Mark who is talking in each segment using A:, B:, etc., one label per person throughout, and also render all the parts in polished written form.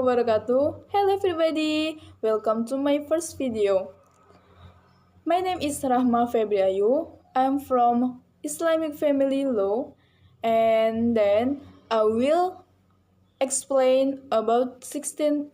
A: wabarakatuh. Hello everybody, welcome to my first video. My name is Rahma Febriayu. I'm from Islamic Family Law, and then I will explain about 16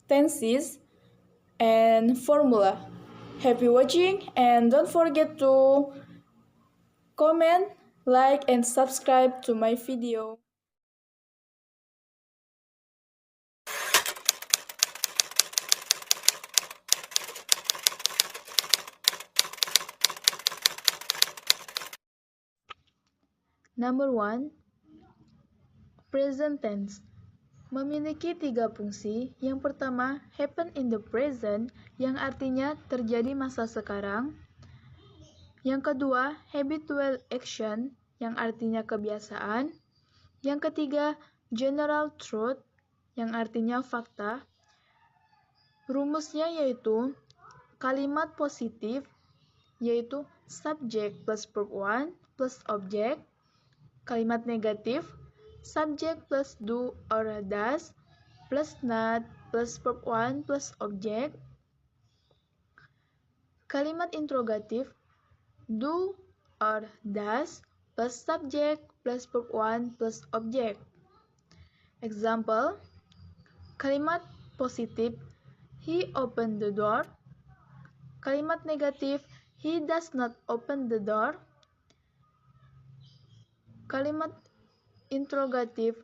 A: tenses and formula. Happy watching, and don't forget to comment, like, and subscribe to my video. Number 1, present tense. Memiliki 3 fungsi. Yang pertama, happen in the present, yang artinya terjadi masa sekarang. Yang kedua, habitual action, yang artinya kebiasaan. Yang ketiga, general truth, yang artinya fakta. Rumusnya yaitu kalimat positif, yaitu subject plus verb 1 plus object. Kalimat negatif, subject plus do or does plus not plus verb 1 plus object. Kalimat interrogatif, do or does plus subject plus verb 1 plus object. Example, kalimat positif, he opened the door. Kalimat negatif, he does not open the door. Kalimat interrogatif,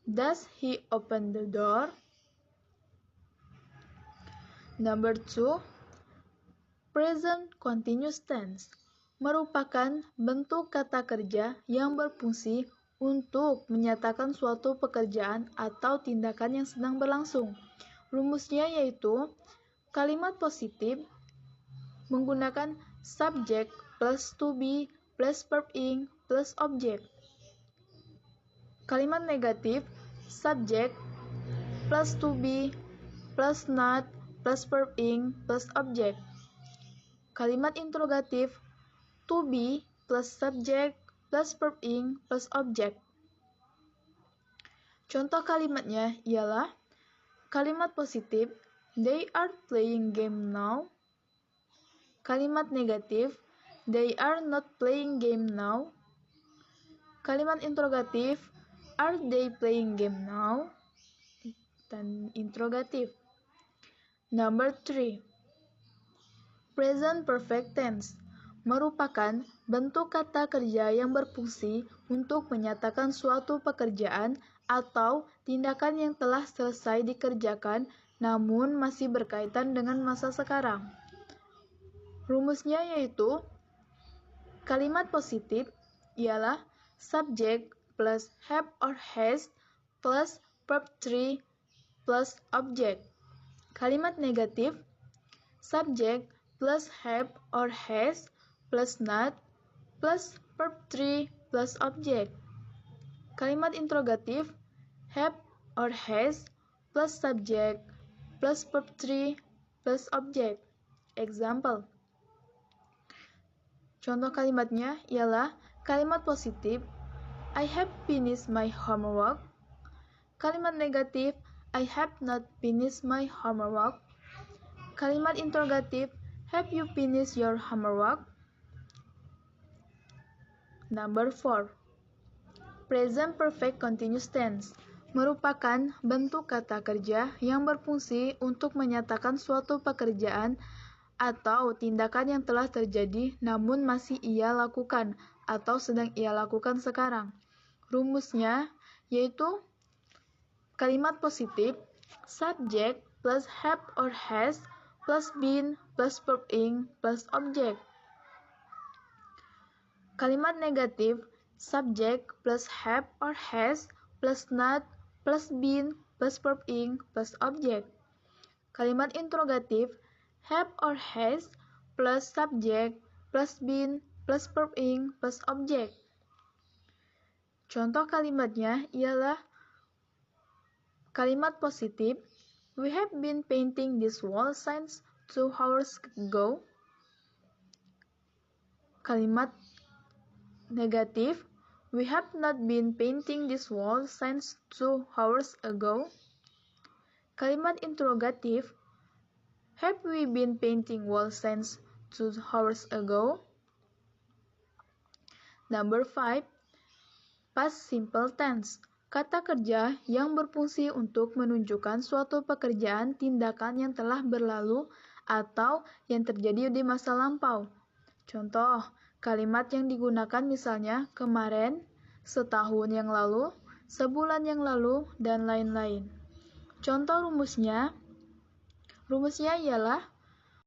A: does he open the door? Number 2, present continuous tense merupakan bentuk kata kerja yang berfungsi untuk menyatakan suatu pekerjaan atau tindakan yang sedang berlangsung. Rumusnya yaitu kalimat positif menggunakan subject plus to be plus verb ing plus object. Kalimat negatif, subject plus to be plus not plus verb ing plus object. Kalimat interrogatif, to be plus subject plus verb ing plus object. Contoh kalimatnya ialah kalimat positif, they are playing game now. Kalimat negatif, they are not playing game now. Kalimat interrogatif, are they playing game now? Dan interrogatif. Number 3, present perfect tense merupakan bentuk kata kerja yang berfungsi untuk menyatakan suatu pekerjaan atau tindakan yang telah selesai dikerjakan namun masih berkaitan dengan masa sekarang. Rumusnya yaitu kalimat positif ialah subject plus have or has plus verb 3 plus object. Kalimat negatif, subject plus have or has plus not plus verb 3 plus object. Kalimat interrogatif, have or has plus subject plus verb 3 plus object. Example, contoh kalimatnya ialah kalimat positif, I have finished my homework. Kalimat negatif, I have not finished my homework. Kalimat interrogatif, have you finished your homework? Number 4, present perfect continuous tense merupakan bentuk kata kerja yang berfungsi untuk menyatakan suatu pekerjaan atau tindakan yang telah terjadi namun masih ia lakukan atau sedang ia lakukan sekarang. Rumusnya yaitu kalimat positif, subject plus have or has plus been plus verb ing plus object. Kalimat negatif, subject plus have or has plus not plus been plus verb ing plus object. Kalimat interrogatif, have or has plus subject plus been plus verb ing plus object. Contoh kalimatnya ialah kalimat positif, we have been painting this wall since 2 hours ago. Kalimat negatif, we have not been painting this wall since 2 hours ago. Kalimat interrogatif, have we been painting walls since 2 hours ago? Number 5. Past simple tense. Kata kerja yang berfungsi untuk menunjukkan suatu pekerjaan tindakan yang telah berlalu atau yang terjadi di masa lampau. Contoh, kalimat yang digunakan misalnya kemarin, setahun yang lalu, sebulan yang lalu, dan lain-lain. Contoh rumusnya ialah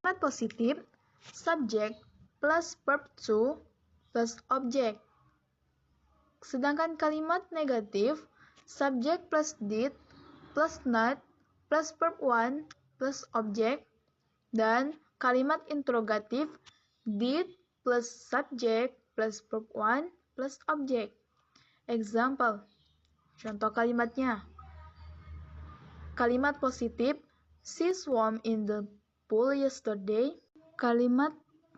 A: kalimat positif, subject plus verb to plus object. Sedangkan kalimat negatif, subject plus did plus not plus verb one plus object. Dan kalimat interrogatif, did plus subject plus verb one plus object. Example, contoh kalimatnya. Kalimat positif, she swam in the pool yesterday. Kalimat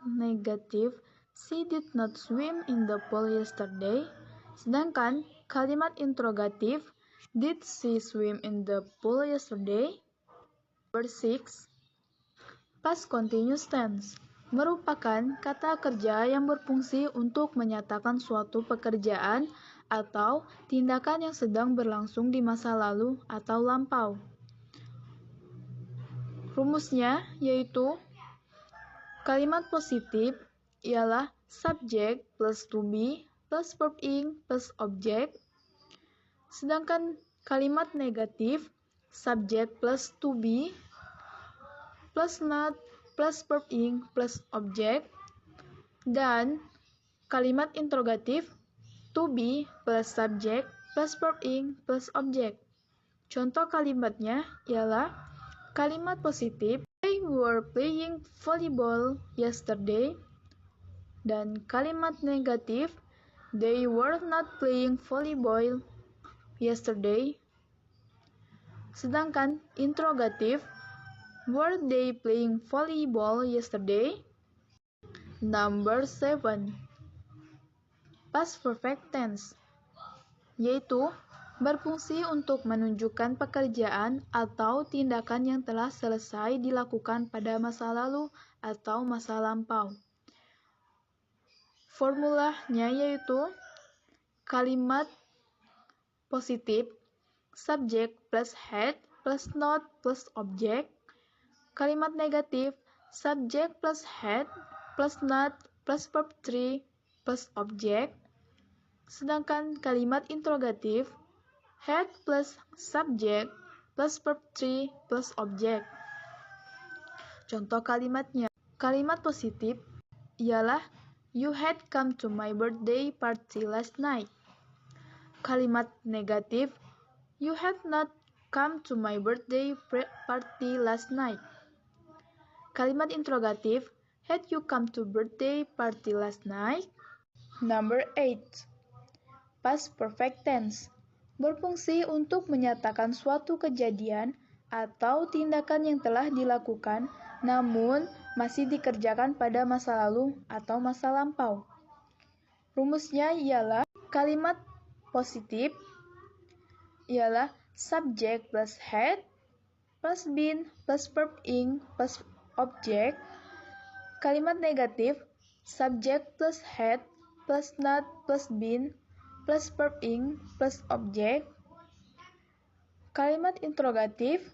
A: negatif, she did not swim in the pool yesterday. Sedangkan kalimat interrogatif, did she swim in the pool yesterday? Number 6. Past continuous tense merupakan kata kerja yang berfungsi untuk menyatakan suatu pekerjaan atau tindakan yang sedang berlangsung di masa lalu atau lampau. Rumusnya yaitu kalimat positif ialah subject plus to be plus verb ing plus object. Sedangkan kalimat negatif, subject plus to be plus not plus verb ing plus object. Dan kalimat interrogatif, to be plus subject plus verb ing plus object. Contoh kalimatnya ialah kalimat positif, they were playing volleyball yesterday. Dan kalimat negatif, they were not playing volleyball yesterday. Sedangkan interrogatif, were they playing volleyball yesterday? Number 7. Past perfect tense, yaitu berfungsi untuk menunjukkan pekerjaan atau tindakan yang telah selesai dilakukan pada masa lalu atau masa lampau. Formulanya yaitu kalimat positif, subject plus had plus not plus object. Kalimat negatif, subject plus had plus not plus verb 3 plus object. Sedangkan kalimat interrogatif, had plus subject plus verb 3 plus object. Contoh kalimatnya, kalimat positif ialah you had come to my birthday party last night. Kalimat negatif, you had not come to my birthday party last night. Kalimat interrogatif, had you come to birthday party last night? Number 8. Past perfect tense berfungsi untuk menyatakan suatu kejadian atau tindakan yang telah dilakukan namun masih dikerjakan pada masa lalu atau masa lampau. Rumusnya ialah kalimat positif ialah subject plus had plus been plus verb ing plus object. Kalimat negatif, subject plus had plus not plus been plus verb ing plus object. Kalimat interrogatif,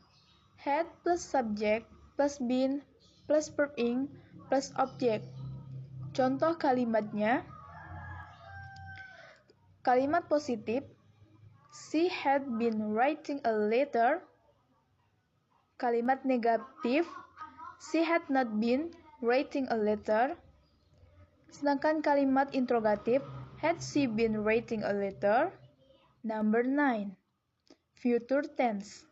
A: had plus subject plus been plus verb ing plus object. Contoh kalimatnya, kalimat positif, she had been writing a letter. Kalimat negatif, she had not been writing a letter. Sedangkan kalimat interrogatif, had she been writing a letter? Number 9. Future tense.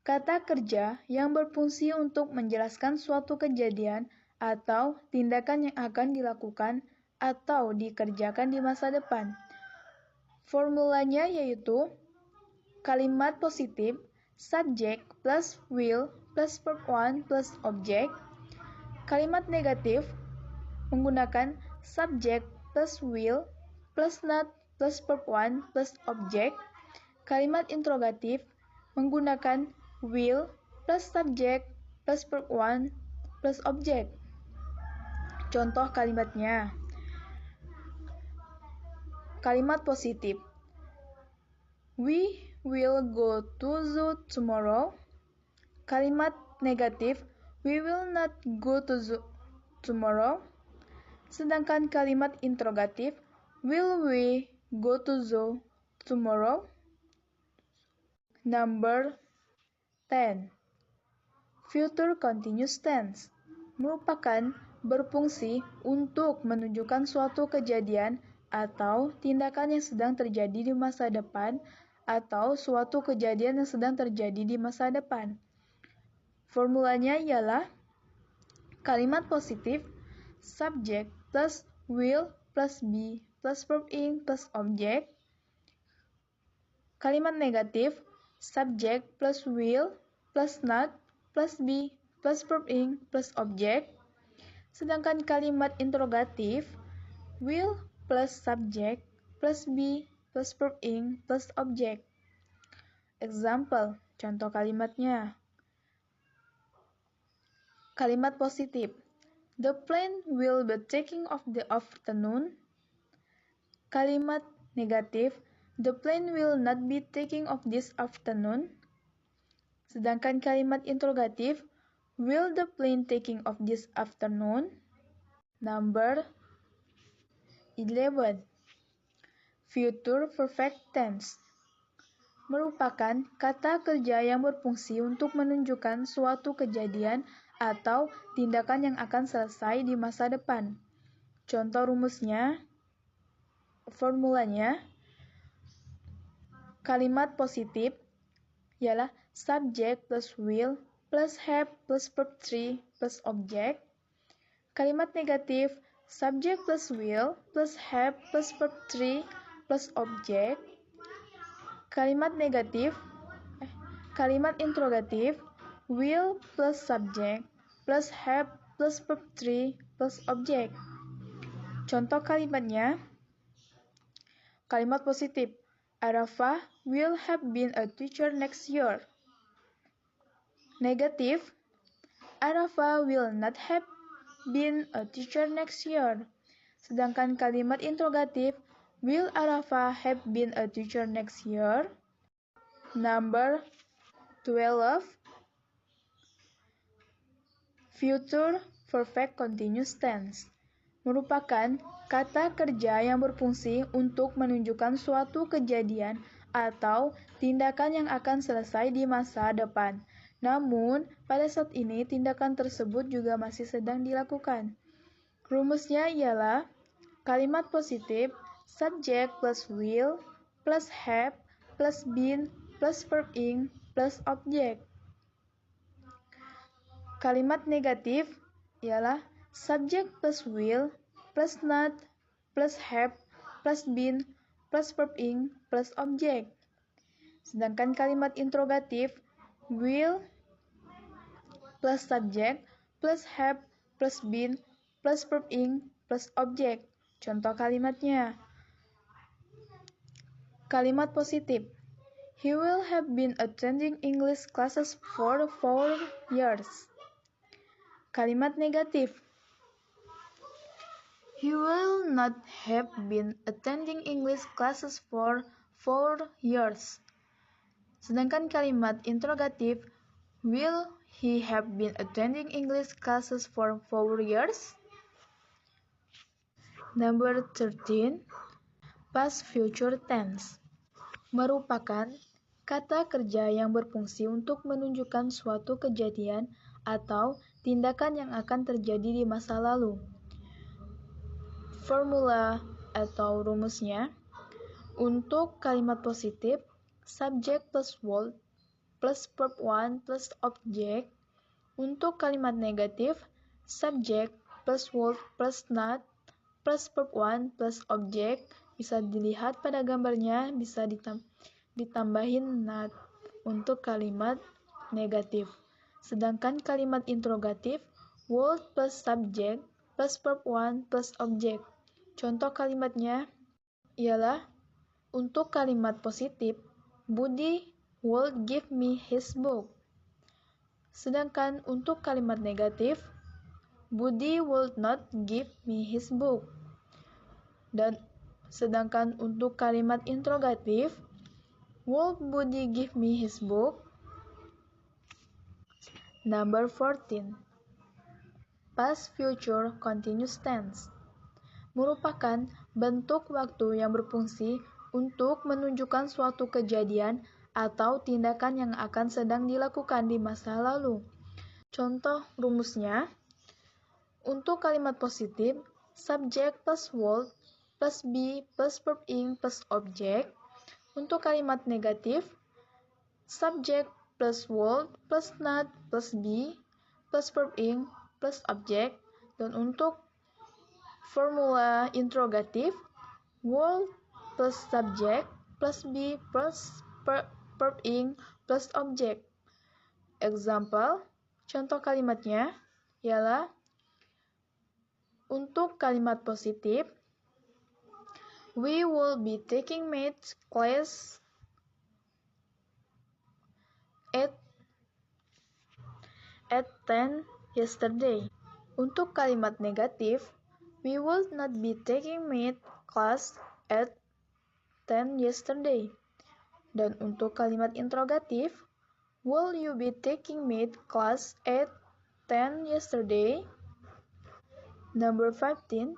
A: Kata kerja yang berfungsi untuk menjelaskan suatu kejadian atau tindakan yang akan dilakukan atau dikerjakan di masa depan. Formulanya yaitu kalimat positif, subject plus will plus verb one plus object. Kalimat negatif menggunakan subject plus will plus not plus verb one plus object. Kalimat interrogatif menggunakan will plus subject plus verb 1 plus object. Contoh kalimatnya. Kalimat positif. We will go to zoo tomorrow. Kalimat negatif. We will not go to zoo tomorrow. Sedangkan kalimat interrogatif. Will we go to zoo tomorrow? Number 10. Future continuous tense merupakan berfungsi untuk menunjukkan suatu kejadian atau tindakan yang sedang terjadi di masa depan atau suatu kejadian yang sedang terjadi di masa depan. Formulanya ialah kalimat positif subject plus will plus be plus verb ing plus object. Kalimat negatif subject plus will plus not plus be plus verb ing plus object. Sedangkan kalimat interrogatif will plus subject plus be plus verb ing plus object. Example, contoh kalimatnya. Kalimat positif. The plane will be taking off the afternoon. Kalimat negatif. The plane will not be taking off this afternoon. Sedangkan kalimat interrogatif. Will the plane taking off this afternoon? Number 11. Future perfect tense merupakan kata kerja yang berfungsi untuk menunjukkan suatu kejadian atau tindakan yang akan selesai di masa depan. Contoh rumusnya, formulanya, kalimat positif ialah subject plus will plus have plus verb 3 plus object. Kalimat negatif, subject plus will plus have plus verb 3 plus object. Kalimat interrogatif, will plus subject plus have plus verb 3 plus object. Contoh kalimatnya, kalimat positif, Arafah will have been a teacher next year. Negatif, Arafah will not have been a teacher next year. Sedangkan kalimat interrogatif, will Arafah have been a teacher next year? Number 12. Future perfect continuous tense merupakan kata kerja yang berfungsi untuk menunjukkan suatu kejadian atau tindakan yang akan selesai di masa depan. Namun, pada saat ini tindakan tersebut juga masih sedang dilakukan. Rumusnya ialah kalimat positif subject plus will plus have plus been plus verb ing plus object. Kalimat negatif ialah subject plus will plus not plus have plus been plus verb ing plus object. Sedangkan kalimat interrogatif will plus subject plus have plus been plus verb ing plus object. Contoh kalimatnya. Kalimat positif. He will have been attending English classes for 4 years. Kalimat negatif. He will not have been attending English classes for 4 years. Sedangkan kalimat interrogatif. Will he have been attending English classes for 4 years? Number 13. Past future tense merupakan kata kerja yang berfungsi untuk menunjukkan suatu kejadian atau tindakan yang akan terjadi di masa lalu. Formula atau rumusnya, untuk kalimat positif, subject plus word plus verb 1 plus object. Untuk kalimat negatif, subject plus word plus not plus verb 1 plus object. Bisa dilihat pada gambarnya, bisa ditambahin not untuk kalimat negatif. Sedangkan kalimat interrogatif, word plus subject plus verb 1 plus object. Contoh kalimatnya ialah untuk kalimat positif, Budi will give me his book. Sedangkan untuk kalimat negatif, Budi would not give me his book. Dan sedangkan untuk kalimat interrogatif, would Budi give me his book? Number 14. Past future continuous tense merupakan bentuk waktu yang berfungsi untuk menunjukkan suatu kejadian atau tindakan yang akan sedang dilakukan di masa lalu. Contoh rumusnya, untuk kalimat positif, subject plus would plus be plus verb ing plus object. Untuk kalimat negatif, subject plus would plus not plus be plus verb ing plus object. Dan untuk formula interrogatif, would plus subject plus be plus verb ing plus object. Example, contoh kalimatnya ialah untuk kalimat positif, we will be taking math class at 10 yesterday. Untuk kalimat negatif, we will not be taking math class at 10 yesterday. Dan untuk kalimat interrogatif, will you be taking math class at 10 yesterday? Number 15.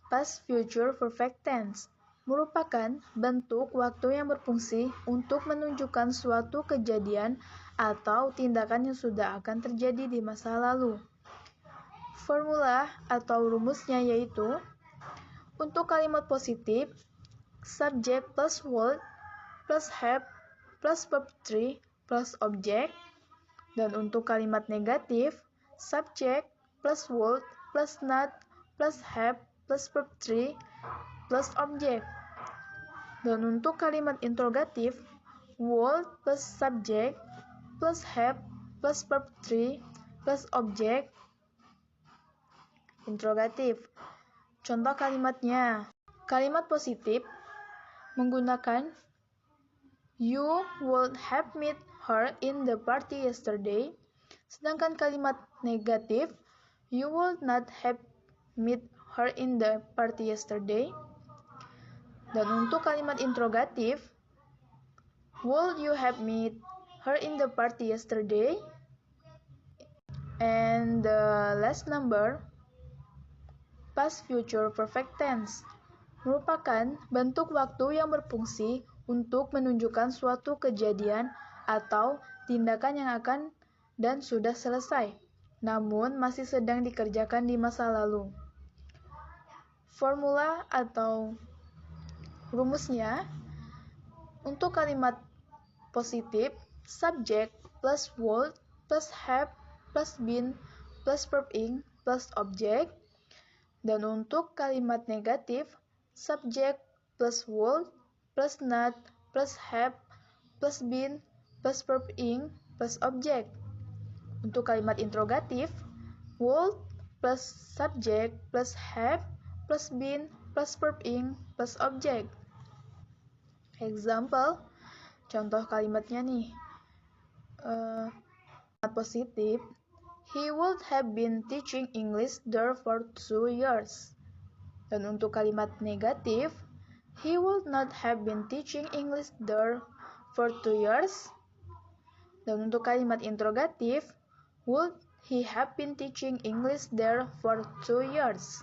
A: Past future perfect tense merupakan bentuk waktu yang berfungsi untuk menunjukkan suatu kejadian atau tindakan yang sudah akan terjadi di masa lalu. Formula atau rumusnya yaitu, untuk kalimat positif, subject plus would plus have plus verb 3 plus object. Dan untuk kalimat negatif, subject plus would plus not plus have plus verb 3 plus object. Dan untuk kalimat interrogatif, would plus subject plus have plus verb 3 plus object. Interrogatif. Contoh kalimatnya. Kalimat positif menggunakan you would have met her in the party yesterday. Sedangkan kalimat negatif, you would not have met her in the party yesterday. Dan untuk kalimat interrogatif, would you have met her in the party yesterday? And the last number, past future perfect tense merupakan bentuk waktu yang berfungsi untuk menunjukkan suatu kejadian atau tindakan yang akan dan sudah selesai, namun masih sedang dikerjakan di masa lalu. Formula atau rumusnya, untuk kalimat positif, subject plus would plus have plus been plus verb ing plus object. Dan untuk kalimat negatif, subject plus would plus not plus have plus been plus verb ing plus object. Untuk kalimat interrogatif, would plus subject plus have plus been plus verb ing plus object. Example, contoh kalimatnya nih. Kalimat positif, he would have been teaching English there for 2 years. Dan untuk kalimat negatif, he would not have been teaching English there for 2 years. Dan untuk kalimat interrogatif, would he have been teaching English there for 2 years?